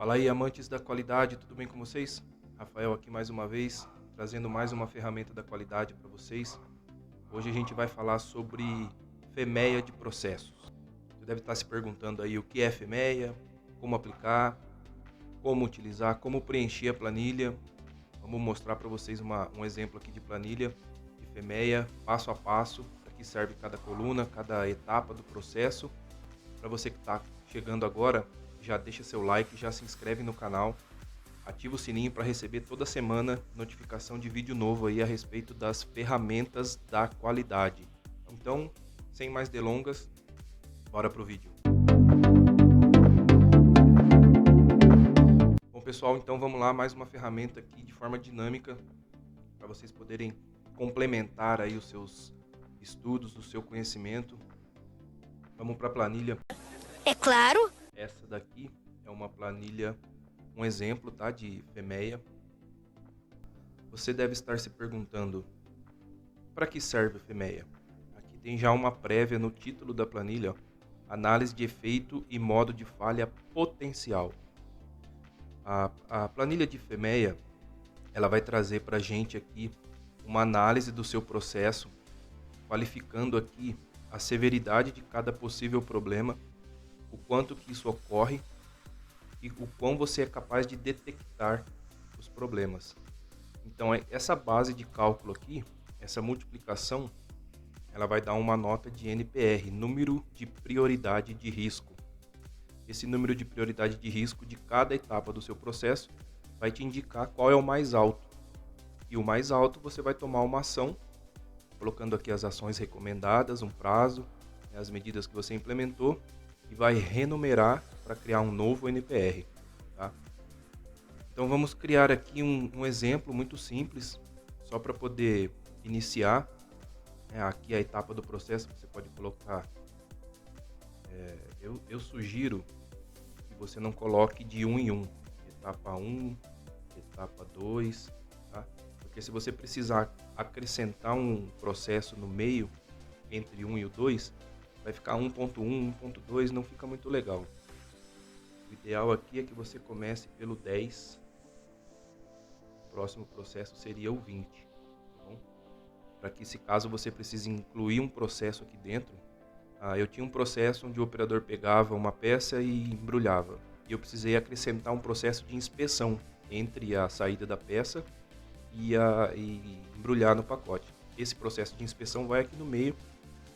Fala aí, amantes da qualidade, tudo bem com vocês? Rafael aqui mais uma vez, trazendo mais uma ferramenta da qualidade para vocês. Hoje a gente vai falar sobre FEMEA de processos. Você deve estar se perguntando aí o que é FEMEA, como aplicar, como utilizar, como preencher a planilha. Vamos mostrar para vocês um exemplo aqui de planilha de FEMEA, passo a passo, para que serve cada coluna, cada etapa do processo. Para você que está chegando agora, já deixa seu like, já se inscreve no canal, ativa o sininho para receber toda semana notificação de vídeo novo aí a respeito das ferramentas da qualidade. Então, sem mais delongas, bora pro vídeo. Bom pessoal, então vamos lá, mais uma ferramenta aqui de forma dinâmica para vocês poderem complementar aí os seus estudos, o seu conhecimento. Vamos para a planilha. É claro. Essa daqui é uma planilha, um exemplo, tá, de FEMEA. Você deve estar se perguntando, para que serve a FEMEA? Aqui tem já uma prévia no título da planilha, ó, análise de efeito e modo de falha potencial. A planilha de FEMEA, ela vai trazer para a gente aqui uma análise do seu processo, qualificando aqui a severidade de cada possível problema, o quanto que isso ocorre e o quão você é capaz de detectar os problemas. Então, essa base de cálculo aqui, essa multiplicação, ela vai dar uma nota de NPR, número de prioridade de risco. Esse número de prioridade de risco de cada etapa do seu processo vai te indicar qual é o mais alto. E o mais alto você vai tomar uma ação, colocando aqui as ações recomendadas, um prazo, as medidas que você implementou, e vai renumerar para criar um novo NPR. Tá? Então vamos criar aqui um exemplo muito simples, só para poder iniciar. Aqui a etapa do processo, você pode colocar, eu sugiro que você não coloque de um em um, etapa 1, etapa 2, tá? Porque se você precisar acrescentar um processo no meio, entre 1 e o 2, vai ficar 1.1, 1.2, não fica muito legal. O ideal aqui é que você comece pelo 10, o próximo processo seria o 20, tá bom? Para que, se caso você precise incluir um processo aqui dentro, eu tinha um processo onde o operador pegava uma peça e embrulhava, e eu precisei acrescentar um processo de inspeção entre a saída da peça e embrulhar no pacote. Esse processo de inspeção vai aqui no meio,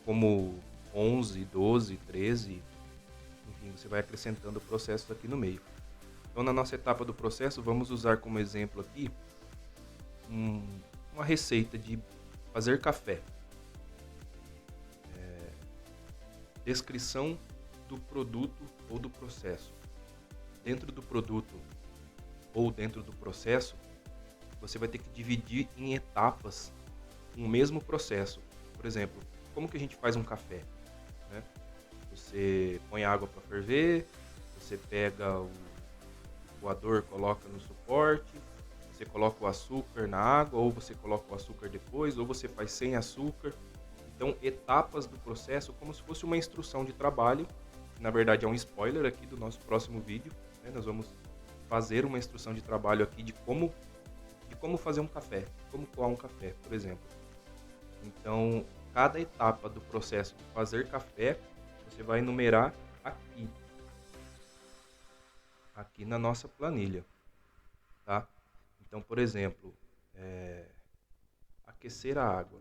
como 11, 12, 13, enfim, você vai acrescentando processos aqui no meio. Então, na nossa etapa do processo, vamos usar como exemplo aqui uma receita de fazer café. Descrição do produto ou do processo. Dentro do produto ou dentro do processo, você vai ter que dividir em etapas o mesmo processo. Por exemplo, como que a gente faz um café? Né? Você põe água para ferver, você pega o coador, coloca no suporte, você coloca o açúcar na água, ou você coloca o açúcar depois, ou você faz sem açúcar. Então, etapas do processo, como se fosse uma instrução de trabalho. Na verdade, é um spoiler aqui do nosso próximo vídeo, né? Nós vamos fazer uma instrução de trabalho aqui de como fazer um café, como coar um café, por exemplo. Então, cada etapa do processo de fazer café, você vai enumerar aqui na nossa planilha, tá? Então, por exemplo, aquecer a água.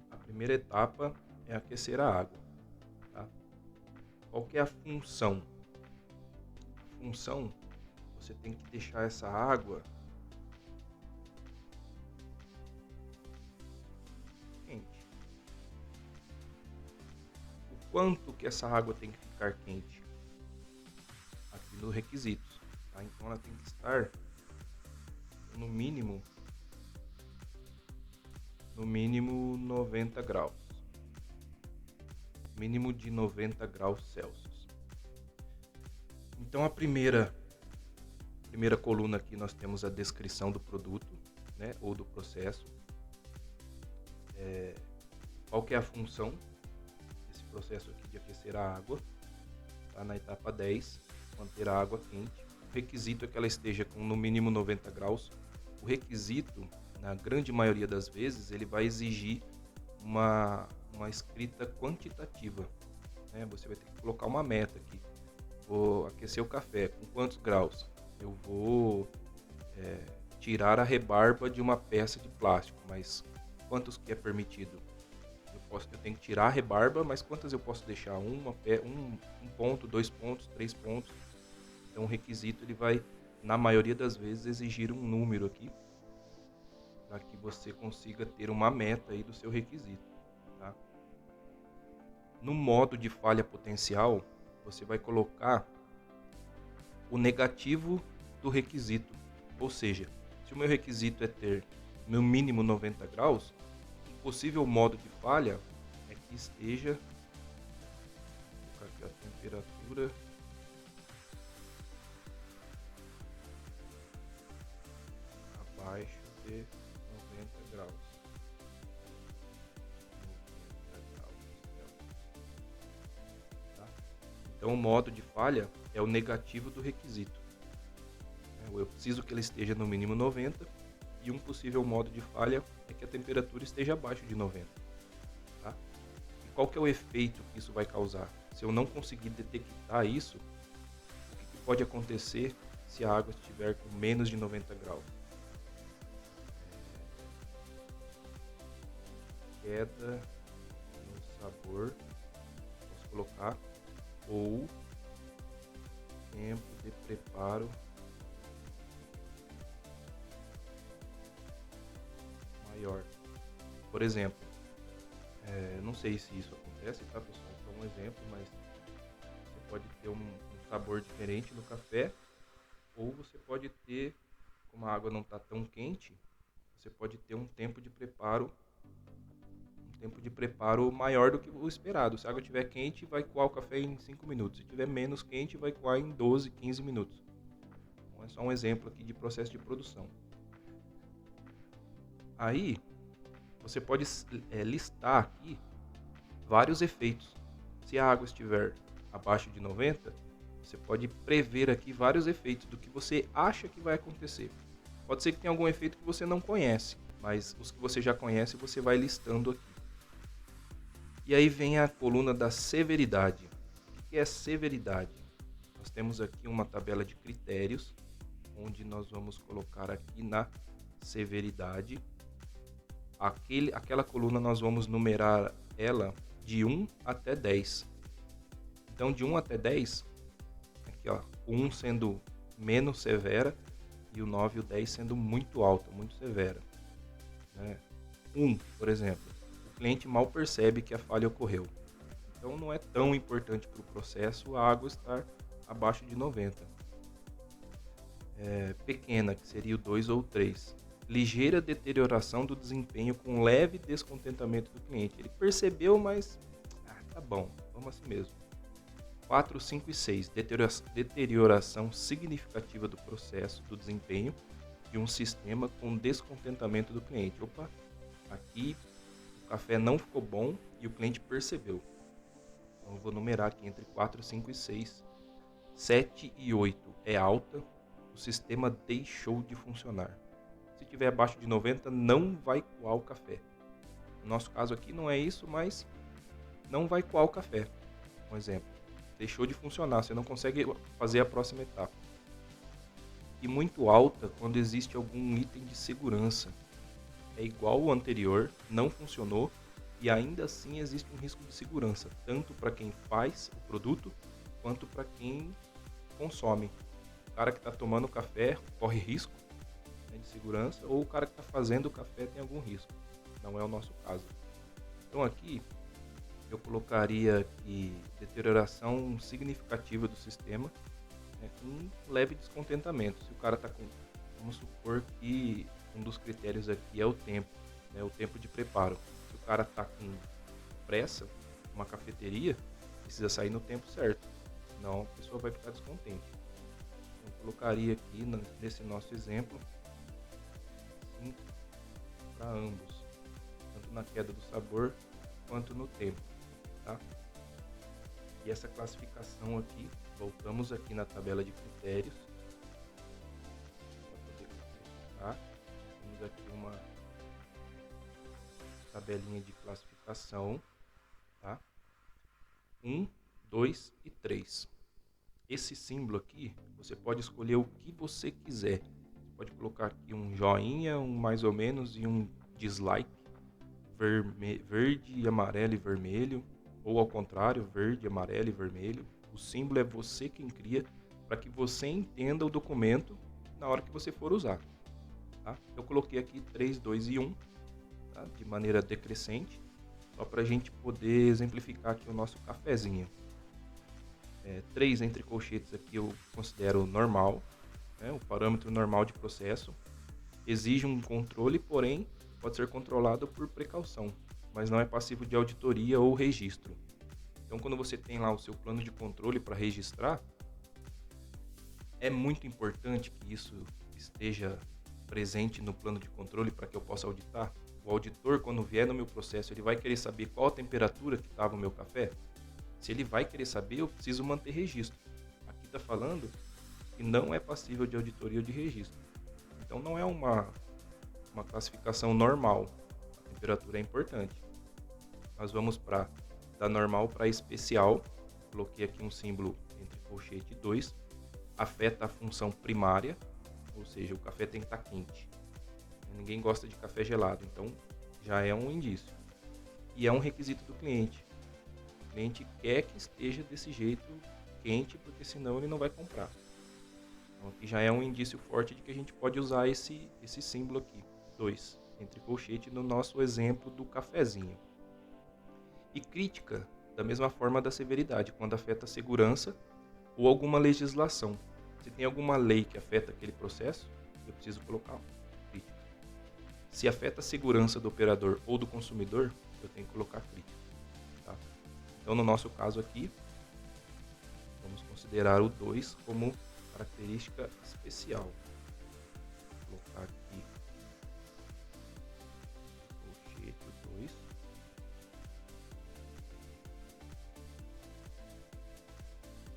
A primeira etapa é aquecer a água, tá? Qual que é a função? A função, você tem que deixar essa água quente. O quanto que essa água tem que ficar quente? Aqui nos requisitos, tá? Então ela tem que estar no mínimo 90 graus. Mínimo de 90 graus Celsius. Então a primeira coluna aqui nós temos a descrição do produto, né, ou do processo. Qual que é a função desse processo aqui de aquecer a água? Tá na etapa 10, manter a água quente. O requisito é que ela esteja com no mínimo 90 graus. O requisito, na grande maioria das vezes, ele vai exigir uma escrita quantitativa, né? Você vai ter que colocar uma meta aqui. Vou aquecer o café com quantos graus? Eu vou tirar a rebarba de uma peça de plástico, mas quantos que é permitido? Eu tenho que tirar a rebarba, mas quantas eu posso deixar? Um ponto, 2 pontos, 3 pontos. Então o requisito ele vai, na maioria das vezes, exigir um número aqui, para que você consiga ter uma meta aí do seu requisito. Tá? No modo de falha potencial, você vai colocar o negativo do requisito. Ou seja, se o meu requisito é ter no mínimo 90 graus, o possível modo de falha é que esteja, vou colocar aqui a temperatura, abaixo de 90 graus. 90 graus. Tá? Então o modo de falha é o negativo do requisito. Eu preciso que ele esteja no mínimo 90 e um possível modo de falha é que a temperatura esteja abaixo de 90. Tá? E qual que é o efeito que isso vai causar? Se eu não conseguir detectar isso, o que pode acontecer se a água estiver com menos de 90 graus? Queda no sabor, posso colocar, ou tempo de preparo maior. Por exemplo, não sei se isso acontece, tá, pessoal? Só um exemplo, mas você pode ter um sabor diferente no café, ou você pode ter, como a água não está tão quente, você pode ter um tempo de preparo maior do que o esperado. Se a água estiver quente, vai coar o café em 5 minutos. Se estiver menos quente, vai coar em 12, 15 minutos. Então é só um exemplo aqui de processo de produção. Aí, você pode listar aqui vários efeitos. Se a água estiver abaixo de 90, você pode prever aqui vários efeitos do que você acha que vai acontecer. Pode ser que tenha algum efeito que você não conhece, mas os que você já conhece, você vai listando aqui. E aí vem a coluna da severidade. O que é severidade? Nós temos aqui uma tabela de critérios, onde nós vamos colocar aqui na severidade. Aquela coluna nós vamos numerar ela de 1 até 10. Então de 1 até 10, aqui ó, o 1 sendo menos severa e o 9 e o 10 sendo muito alta, muito severa. 1, por exemplo, o cliente mal percebe que a falha ocorreu. Então não é tão importante para o processo a água estar abaixo de 90. Pequena, que seria o 2 ou 3. Ligeira deterioração do desempenho com leve descontentamento do cliente. Ele percebeu, mas tá bom, vamos assim mesmo. 4, 5 e 6. Deterioração significativa do processo, do desempenho de um sistema com descontentamento do cliente. Opa, aqui o café não ficou bom e o cliente percebeu. Então eu vou numerar aqui entre 4, 5 e 6. 7 e 8 é alta, o sistema deixou de funcionar. Se tiver abaixo de 90, não vai coar o café. No nosso caso aqui não é isso, mas não vai coar o café. Um exemplo, deixou de funcionar, você não consegue fazer a próxima etapa. E muito alta quando existe algum item de segurança. É igual ao anterior, não funcionou e ainda assim existe um risco de segurança, tanto para quem faz o produto quanto para quem consome. O cara que está tomando café corre risco de segurança, ou o cara que está fazendo o café tem algum risco. Não é o nosso caso. Então aqui eu colocaria aqui deterioração significativa do sistema, com leve descontentamento. Se o cara está com, vamos supor que um dos critérios aqui é o tempo, o tempo de preparo. Se o cara está com pressa, uma cafeteria, precisa sair no tempo certo, senão a pessoa vai ficar descontente. Então, eu colocaria aqui nesse nosso exemplo para ambos, tanto na queda do sabor quanto no tempo, tá? E essa classificação aqui, voltamos aqui na tabela de critérios, para poder classificar. Temos aqui uma tabelinha de classificação, tá? 1, 2 e 3. Esse símbolo aqui, você pode escolher o que você quiser. Você pode colocar aqui um joinha, um mais ou menos e um dislike, verde, amarelo e vermelho, ou ao contrário, verde, amarelo e vermelho. O símbolo é você quem cria, para que você entenda o documento na hora que você for usar, tá? Eu coloquei aqui 3, 2 e 1, tá? De maneira decrescente, só para a gente poder exemplificar aqui o nosso cafezinho. 3 entre colchetes aqui eu considero normal, né? O parâmetro normal de processo. Exige um controle, porém pode ser controlado por precaução, mas não é passivo de auditoria ou registro. Então, quando você tem lá o seu plano de controle para registrar, é muito importante que isso esteja presente no plano de controle para que eu possa auditar. O auditor, quando vier no meu processo, ele vai querer saber qual a temperatura que estava o meu café. Se ele vai querer saber, eu preciso manter registro. Aqui está falando que não é passível de auditoria ou de registro. Então, não é uma classificação normal. A temperatura é importante. Nós vamos da normal para especial. Coloquei aqui um símbolo entre colchete 2. Afeta a função primária, ou seja, o café tem que estar quente. Ninguém gosta de café gelado, então já é um indício. E é um requisito do cliente. O cliente quer que esteja desse jeito quente, porque senão ele não vai comprar. Então aqui já é um indício forte de que a gente pode usar esse símbolo aqui, 2, entre colchete, no nosso exemplo do cafezinho. E crítica, da mesma forma da severidade, quando afeta a segurança ou alguma legislação. Se tem alguma lei que afeta aquele processo, eu preciso colocar crítica. Se afeta a segurança do operador ou do consumidor, eu tenho que colocar crítica. Tá? Então, no nosso caso aqui, vamos considerar o 2 como característica especial. Vou colocar aqui colchete 2.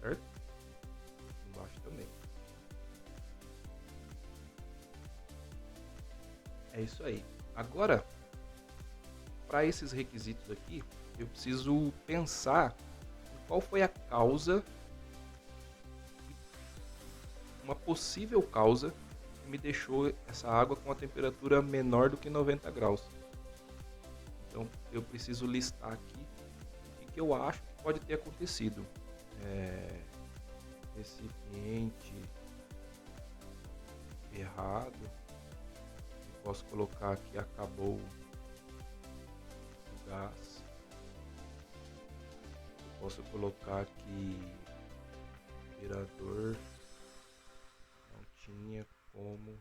Certo? Embaixo também. É isso aí. Agora, para esses requisitos aqui, eu preciso pensar em qual foi a causa, uma possível causa que me deixou essa água com a temperatura menor do que 90 graus. Então, eu preciso listar aqui o que eu acho que pode ter acontecido. Recipiente errado. Eu posso colocar aqui acabou o gás. Eu posso colocar aqui operador não tinha como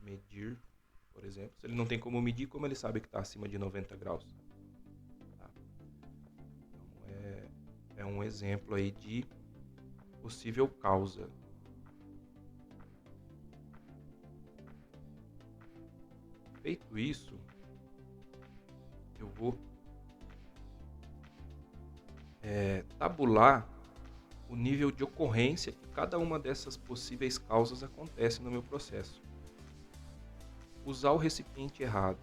medir, por exemplo. Se ele não tem como medir, como ele sabe que está acima de 90 graus? Tá? Então é um exemplo aí de possível causa. Feito isso, eu vou tabular o nível de ocorrência que cada uma dessas possíveis causas acontece no meu processo. Usar o recipiente errado.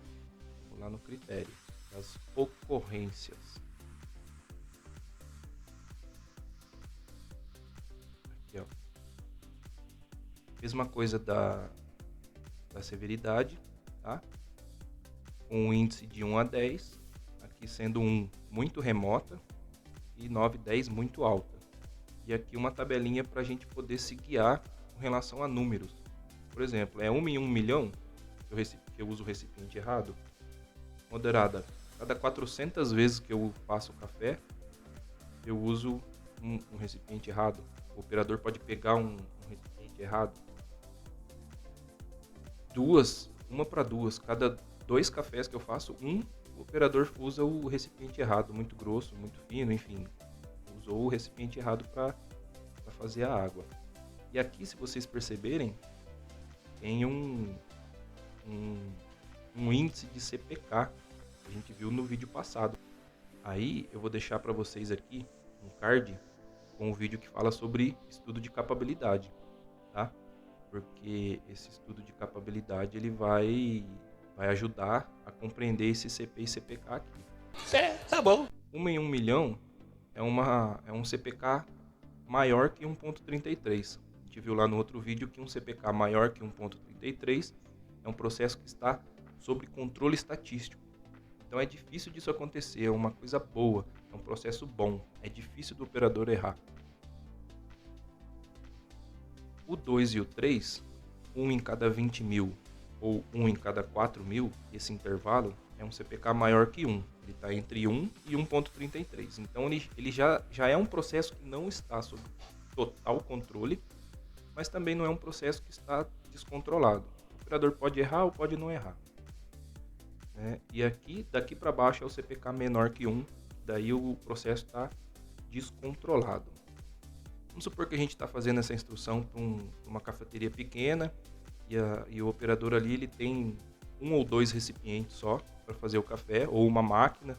Vou lá no critério das ocorrências. Aqui, ó. Mesma coisa da severidade, tá? Com um índice de 1 a 10, aqui sendo 1 muito remota e 9, 10 muito alta. E aqui uma tabelinha para a gente poder se guiar com relação a números. Por exemplo, é 1 em 1 milhão que eu uso o recipiente errado. Moderada, cada 400 vezes que eu faço o café, eu uso um recipiente errado. O operador pode pegar um recipiente errado. Uma para duas, cada 2 cafés que eu faço, o operador usa o recipiente errado, muito grosso, muito fino, enfim, usou o recipiente errado para fazer a água. E aqui, se vocês perceberem, tem um índice de CPK, que a gente viu no vídeo passado. Aí eu vou deixar para vocês aqui um card com um vídeo que fala sobre estudo de capabilidade, tá? Porque esse estudo de capabilidade ele vai ajudar a compreender esse CP e CPK aqui. Tá bom. 1 em 1 milhão é um CPK maior que 1.33. A gente viu lá no outro vídeo que um CPK maior que 1.33 é um processo que está sob controle estatístico. Então é difícil disso acontecer, é uma coisa boa, é um processo bom, é difícil do operador errar. O 2 e o 3, 1 em cada 20 mil ou 1 em cada 4 mil, esse intervalo é um CPK maior que 1. Ele está entre 1 e 1.33. Então ele já é um processo que não está sob total controle, mas também não é um processo que está descontrolado. O operador pode errar ou pode não errar. E aqui, daqui para baixo é o CPK menor que 1, daí o processo está descontrolado. Vamos supor que a gente está fazendo essa instrução para uma cafeteria pequena e o operador ali ele tem 1 ou 2 recipientes só para fazer o café, ou uma máquina.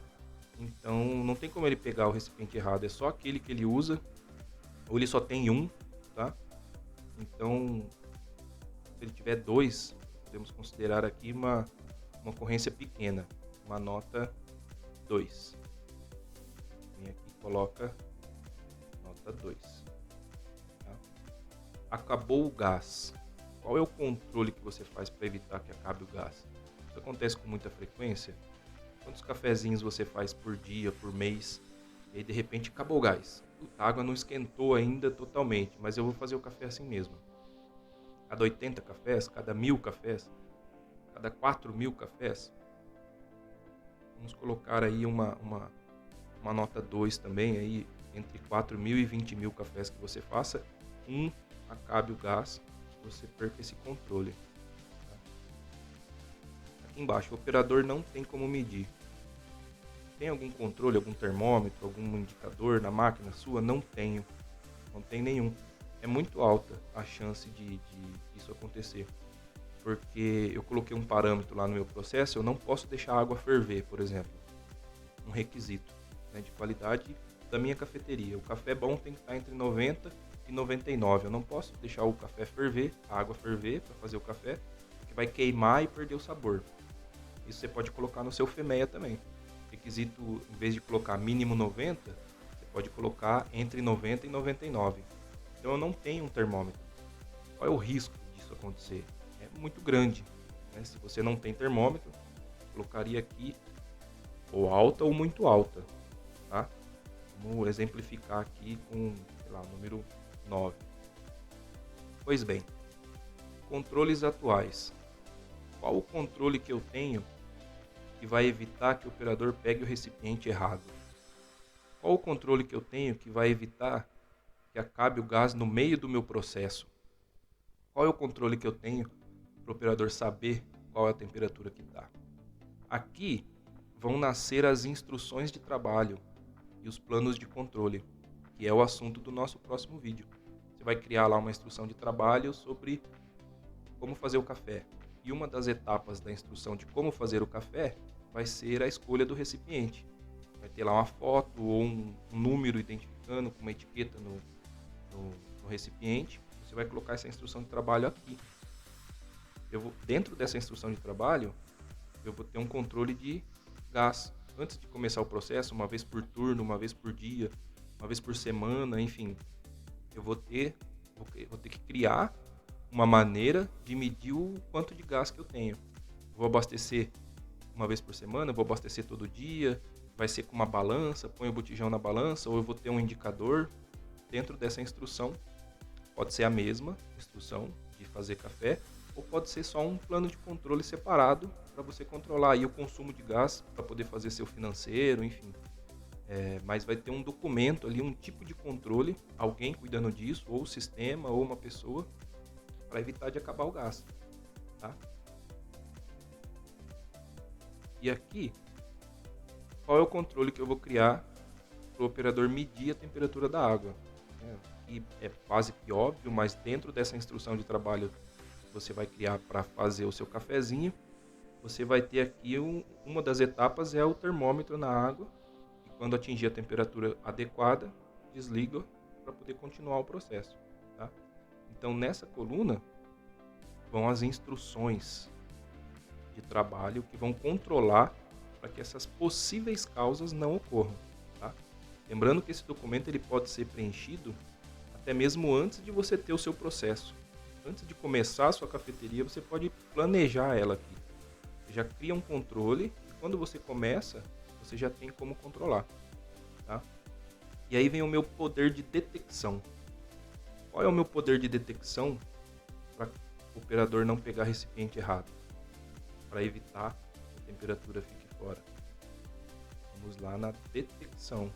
Então não tem como ele pegar o recipiente errado, é só aquele que ele usa, ou ele só tem um, tá? Então, se ele tiver 2, podemos considerar aqui uma ocorrência pequena, uma nota 2. Vem aqui e coloca nota 2. Tá? Acabou o gás. Qual é o controle que você faz para evitar que acabe o gás? Isso acontece com muita frequência. Quantos cafezinhos você faz por dia, por mês, e aí de repente acabou o gás? A água não esquentou ainda totalmente, mas eu vou fazer o café assim mesmo. Cada 80 cafés, cada 1000 cafés, cada 4.000 cafés, vamos colocar aí uma nota 2 também, aí entre 4.000 e 20.000 cafés que você faça, acabe o gás, você perca esse controle. Aqui embaixo, o operador não tem como medir. Tem algum controle, algum termômetro, algum indicador na máquina sua? Não tenho, não tem nenhum. É muito alta a chance de isso acontecer. Porque eu coloquei um parâmetro lá no meu processo, eu não posso deixar a água ferver, por exemplo. Um requisito, né, de qualidade da minha cafeteria. O café bom tem que estar entre 90 e 99. Eu não posso deixar o café ferver, a água ferver para fazer o café, porque vai queimar e perder o sabor. Isso você pode colocar no seu FEMEA também. Requisito, em vez de colocar mínimo 90, você pode colocar entre 90 e 99. Então eu não tenho um termômetro. Qual é o risco disso acontecer? É muito grande, né? Se você não tem termômetro, colocaria aqui ou alta ou muito alta, tá? Vamos exemplificar aqui com, sei lá, o número 9. Pois bem, controles atuais. Qual o controle que eu tenho que vai evitar que o operador pegue o recipiente errado? Qual o controle que eu tenho que vai evitar que acabe o gás no meio do meu processo? Qual é o controle que eu tenho para o operador saber qual é a temperatura que está? Aqui vão nascer as instruções de trabalho e os planos de controle, que é o assunto do nosso próximo vídeo. Você vai criar lá uma instrução de trabalho sobre como fazer o café. E uma das etapas da instrução de como fazer o café vai ser a escolha do recipiente. Vai ter lá uma foto ou um número identificando com uma etiqueta no recipiente. Você vai colocar essa instrução de trabalho aqui. Dentro dessa instrução de trabalho, eu vou ter um controle de gás. Antes de começar o processo, uma vez por turno, uma vez por dia, uma vez por semana, enfim, eu vou ter que criar uma maneira de medir o quanto de gás que eu tenho. Vou abastecer uma vez por semana, vou abastecer todo dia, vai ser com uma balança, põe o botijão na balança, ou eu vou ter um indicador dentro dessa instrução. Pode ser a mesma instrução de fazer café, ou pode ser só um plano de controle separado para você controlar aí o consumo de gás para poder fazer seu financeiro, enfim. Mas vai ter um documento ali, um tipo de controle, alguém cuidando disso, ou o sistema, ou uma pessoa, para evitar de acabar o gás. Tá? E aqui, qual é o controle que eu vou criar para o operador medir a temperatura da água? E é quase que óbvio, mas dentro dessa instrução de trabalho que você vai criar para fazer o seu cafezinho, você vai ter aqui uma das etapas é o termômetro na água, e Quando atingir a temperatura adequada, desliga para poder continuar o processo. Tá? Então, nessa coluna, vão as instruções de trabalho que vão controlar para que essas possíveis causas não ocorram. Tá? Lembrando que esse documento ele pode ser preenchido até mesmo antes de você ter o seu processo. Antes de começar a sua cafeteria, você pode planejar ela aqui. Você já cria um controle e quando você começa, você já tem como controlar. Tá? E aí vem o meu poder de detecção. Qual é o meu poder de detecção para o operador não pegar recipiente errado? Para evitar que a temperatura fique fora. Vamos lá na detecção.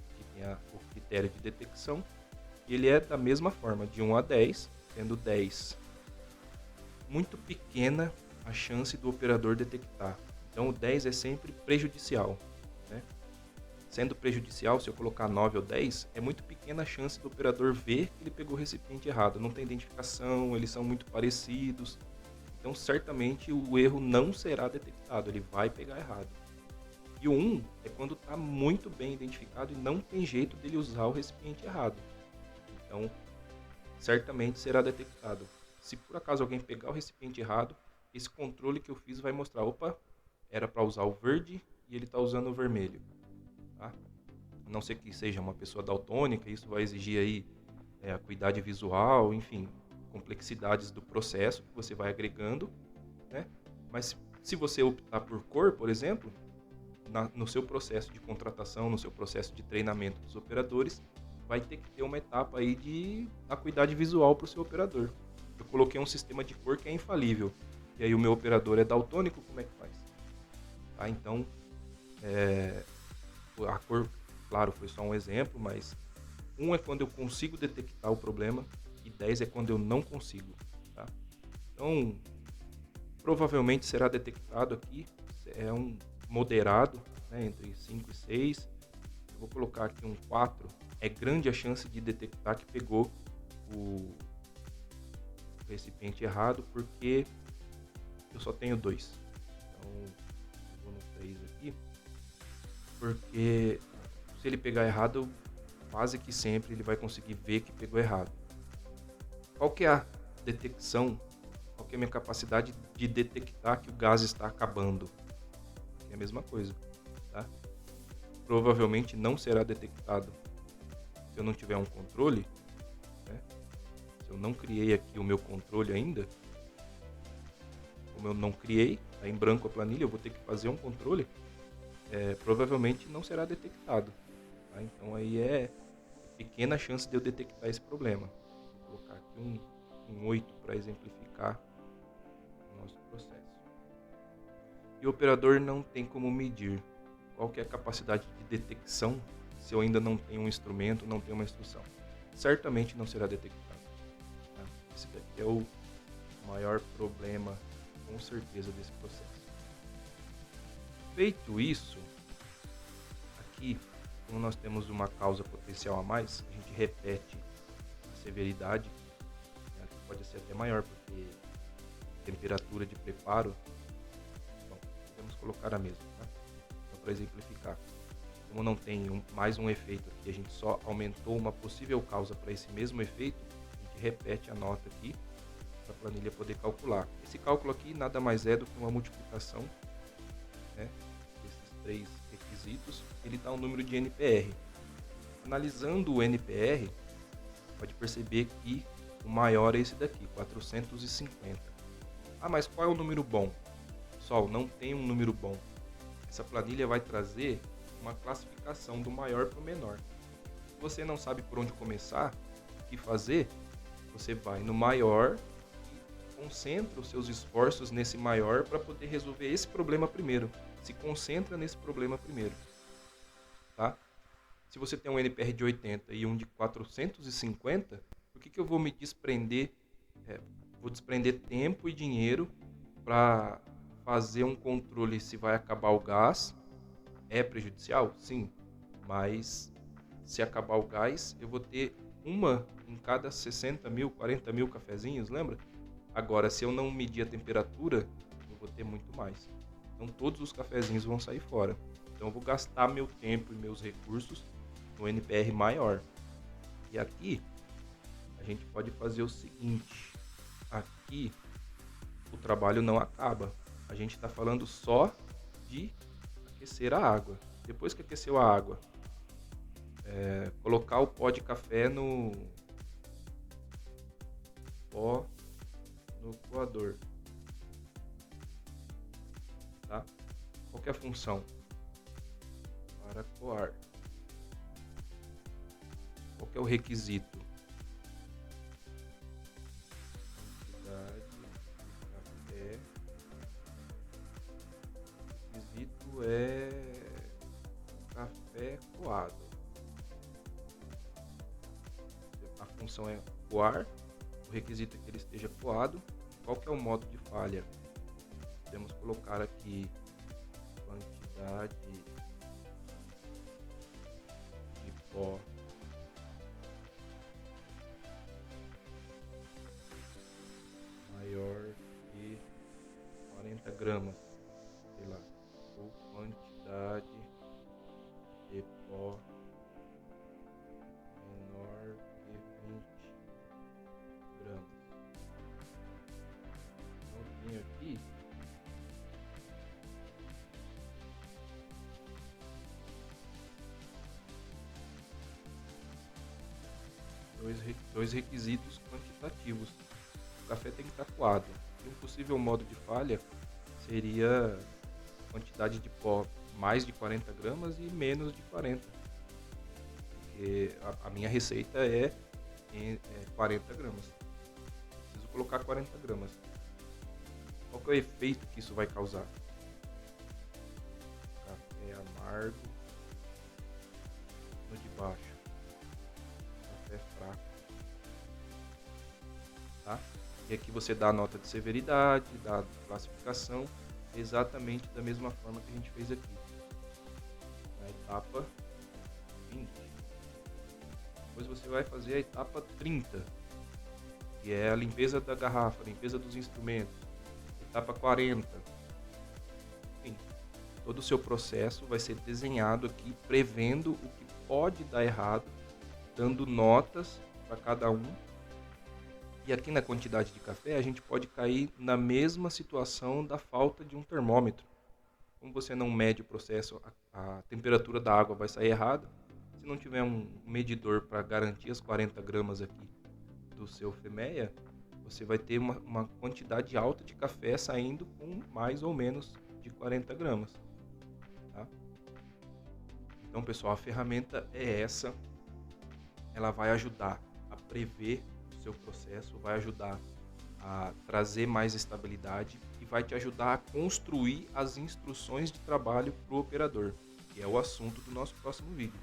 Aqui tem o critério de detecção. E ele é da mesma forma, de 1 a 10, sendo 10 muito pequena a chance do operador detectar. Então o 10 é sempre prejudicial. Né? Sendo prejudicial, se eu colocar 9 ou 10, é muito pequena a chance do operador ver que ele pegou o recipiente errado. Não tem identificação, eles são muito parecidos. Então certamente o erro não será detectado, ele vai pegar errado. E o 1 é quando está muito bem identificado e não tem jeito dele usar o recipiente errado. Então, certamente será detectado. Se por acaso alguém pegar o recipiente errado, esse controle que eu fiz vai mostrar, opa, era para usar o verde e ele está usando o vermelho. Tá? A não ser que seja uma pessoa daltônica, isso vai exigir aí a acuidade visual, enfim, complexidades do processo que você vai agregando. Né? Mas se você optar por cor, por exemplo, no seu processo de contratação, no seu processo de treinamento dos operadores, vai ter que ter uma etapa aí de acuidade visual para o seu operador. Eu coloquei um sistema de cor que é infalível, e aí o meu operador é daltônico, como é que faz? Tá? Então, a cor, claro, foi só um exemplo, mas 1 é quando eu consigo detectar o problema e 10 é quando eu não consigo. Tá? Então, provavelmente será detectado aqui, é um moderado, né, entre 5 e 6. Eu vou colocar aqui um 4. É grande a chance de detectar que pegou o recipiente errado, porque eu só tenho 2. Então, eu vou no 3 aqui, porque se ele pegar errado, quase que sempre ele vai conseguir ver que pegou errado. Qual que é a detecção? Qual que é a minha capacidade de detectar que o gás está acabando? É a mesma coisa, tá? Provavelmente não será detectado se eu não tiver um controle, né? Se eu não criei aqui o meu controle ainda, como eu não criei, tá em branco a planilha, eu vou ter que fazer um controle, provavelmente não será detectado. Tá? Então aí é pequena a chance de eu detectar esse problema. Vou colocar aqui um 8 para exemplificar o nosso processo. E o operador não tem como medir qual que é a capacidade de detecção se eu ainda não tenho um instrumento, não tenho uma instrução. Certamente não será detectado. Tá? Esse daqui é o maior problema, com certeza, desse processo. Feito isso, aqui, como nós temos uma causa potencial a mais, a gente repete a severidade, né, que pode ser até maior, porque a temperatura de preparo, bom, podemos colocar a mesma, tá? Só para exemplificar. Como não tem mais um efeito aqui, a gente só aumentou uma possível causa para esse mesmo efeito, a gente repete a nota aqui, para a planilha poder calcular. Esse cálculo aqui nada mais é do que uma multiplicação, né, desses 3 requisitos, ele dá um número de NPR. Analisando o NPR, pode perceber que o maior é esse daqui, 450. Ah, mas qual é o número bom? Pessoal, não tem um número bom. Essa planilha vai trazer uma classificação do maior para o menor. Se você não sabe por onde começar, o que fazer, você vai no maior e concentra os seus esforços nesse maior para poder resolver esse problema primeiro. Se concentra nesse problema primeiro. Tá? Se você tem um NPR de 80 e um de 450, por que eu vou me desprender? Vou desprender tempo e dinheiro para fazer um controle se vai acabar o gás. É prejudicial? Sim. Mas se acabar o gás, eu vou ter uma em cada 60 mil, 40 mil cafezinhos, lembra? Agora, se eu não medir a temperatura, eu vou ter muito mais. Então todos os cafezinhos vão sair fora. Então eu vou gastar meu tempo e meus recursos no NPR maior. E aqui a gente pode fazer o seguinte: aqui o trabalho não acaba. A gente está falando só de aquecer a água. Depois que aqueceu a água, colocar o pó de café no coador, tá? Qual que é a função? Para coar. Qual que é o requisito? Quantidade de café. O requisito é café coado. A função é coar. O requisito é que ele esteja coado. Qual que é o modo de falha? Podemos colocar aqui quantidade de pó maior que 40 gramas, sei lá, ou quantidade de pó menor que 20 gramas. Então tenho aqui dois requisitos quantitativos. O café tem que estar coado. E um possível modo de falha seria quantidade de pó mais de 40 gramas e menos de 40. Porque a minha receita é 40 gramas. Preciso colocar 40 gramas. Qual que é o efeito que isso vai causar? Café amargo no de baixo. Café fraco. Tá? E aqui você dá a nota de severidade, dá a classificação, exatamente da mesma forma que a gente fez aqui. Na etapa 20. Depois você vai fazer a etapa 30, que é a limpeza da garrafa, a limpeza dos instrumentos. Etapa 40. Enfim, todo o seu processo vai ser desenhado aqui, prevendo o que pode dar errado, dando notas para cada um. E aqui na quantidade de café, a gente pode cair na mesma situação da falta de um termômetro. Como você não mede o processo, a temperatura da água vai sair errada. Se não tiver um medidor para garantir as 40 gramas aqui do seu Femeia, você vai ter uma quantidade alta de café saindo com mais ou menos de 40 gramas. Tá? Então, pessoal, a ferramenta é essa. Ela vai ajudar a prever o seu processo, vai ajudar a trazer mais estabilidade e vai te ajudar a construir as instruções de trabalho para o operador, que é o assunto do nosso próximo vídeo.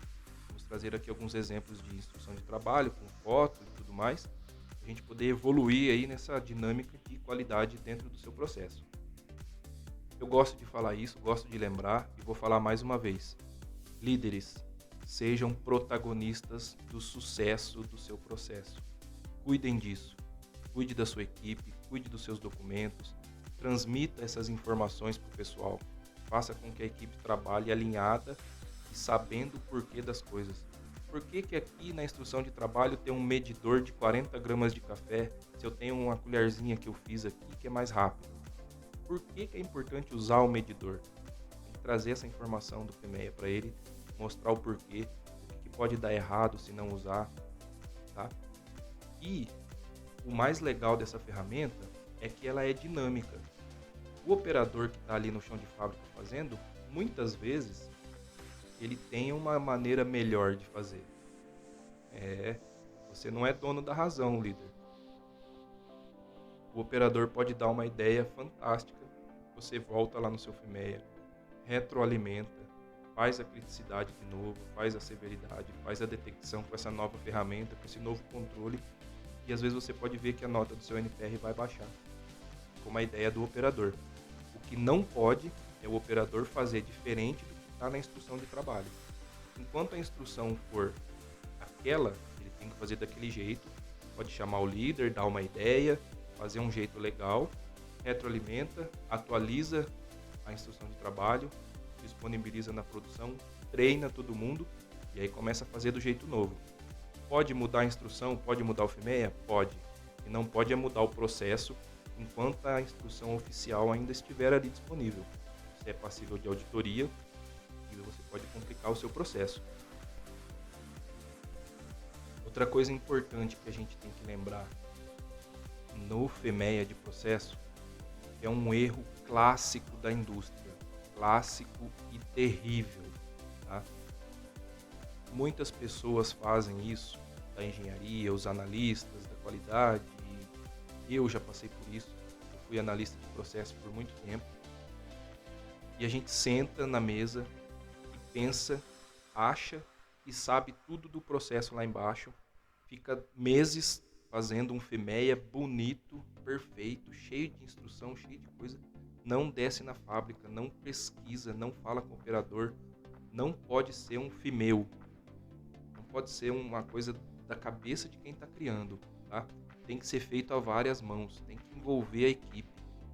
Vamos trazer aqui alguns exemplos de instrução de trabalho, com foto e tudo mais, para a gente poder evoluir aí nessa dinâmica de qualidade dentro do seu processo. Eu gosto de falar isso, gosto de lembrar e vou falar mais uma vez. Líderes, sejam protagonistas do sucesso do seu processo. Cuidem disso. Cuide da sua equipe, cuide dos seus documentos, transmita essas informações para o pessoal. Faça com que a equipe trabalhe alinhada e sabendo o porquê das coisas. Por que aqui na instrução de trabalho tem um medidor de 40 gramas de café, se eu tenho uma colherzinha que eu fiz aqui que é mais rápido? Por que é importante usar o medidor? Tem que trazer essa informação do Femeia para ele, mostrar o porquê, o que pode dar errado se não usar, tá? E o mais legal dessa ferramenta é que ela é dinâmica. O operador que está ali no chão de fábrica fazendo, muitas vezes, ele tem uma maneira melhor de fazer. Você não é dono da razão, líder. O operador pode dar uma ideia fantástica, você volta lá no seu Femeia, retroalimenta, faz a criticidade de novo, faz a severidade, faz a detecção com essa nova ferramenta, com esse novo controle, e às vezes você pode ver que a nota do seu NPR vai baixar, como a ideia do operador. O que não pode é o operador fazer diferente do que está na instrução de trabalho. Enquanto a instrução for aquela, ele tem que fazer daquele jeito, pode chamar o líder, dar uma ideia, fazer um jeito legal, retroalimenta, atualiza a instrução de trabalho, disponibiliza na produção, treina todo mundo e aí começa a fazer do jeito novo. Pode mudar a instrução? Pode mudar o FMEA? Pode. E não pode é mudar o processo enquanto a instrução oficial ainda estiver ali disponível. Você é passível de auditoria e você pode complicar o seu processo. Outra coisa importante que a gente tem que lembrar no FMEA de processo é um erro clássico da indústria, clássico e terrível, tá? Muitas pessoas fazem isso, da engenharia, os analistas da qualidade, eu já passei por isso, eu fui analista de processo por muito tempo, e a gente senta na mesa e pensa, acha e sabe tudo do processo lá embaixo, fica meses fazendo um FMEA bonito, perfeito, cheio de instrução, cheio de coisa, não desce na fábrica, não pesquisa, não fala com o operador, não pode ser um FIMEU, não pode ser uma coisa da cabeça de quem está criando, tá? Tem que ser feito a várias mãos, tem que envolver a equipe,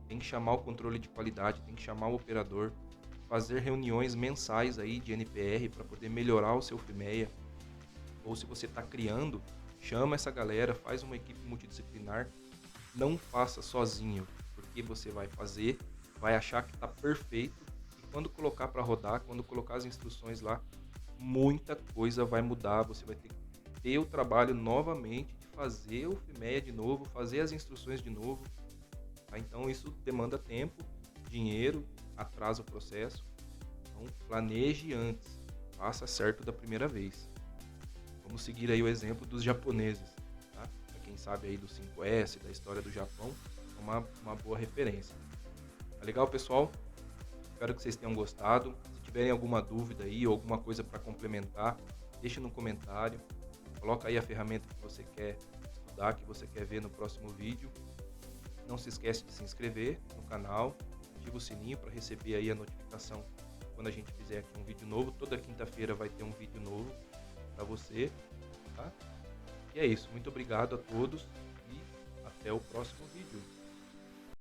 tem que chamar o controle de qualidade, tem que chamar o operador, fazer reuniões mensais aí de NPR para poder melhorar o seu FMEA, ou se você está criando, chama essa galera, faz uma equipe multidisciplinar, não faça sozinho, porque você vai fazer, vai achar que está perfeito e quando colocar para rodar, quando colocar as instruções lá, muita coisa vai mudar, você vai ter que ter o trabalho novamente de fazer o FMEA de novo, fazer as instruções de novo, tá? Então isso demanda tempo, dinheiro, atrasa o processo, então planeje antes, faça certo da primeira vez. Vamos seguir aí o exemplo dos japoneses, tá? Para quem sabe aí do 5S, da história do Japão, é uma boa referência. Tá legal, pessoal? Espero que vocês tenham gostado. Se tiverem alguma dúvida aí ou alguma coisa para complementar, deixe no comentário. Coloca aí a ferramenta que você quer estudar, que você quer ver no próximo vídeo. Não se esquece de se inscrever no canal, ativa o sininho para receber aí a notificação quando a gente fizer aqui um vídeo novo. Toda quinta-feira vai ter um vídeo novo para você, tá? E é isso. Muito obrigado a todos e até o próximo vídeo.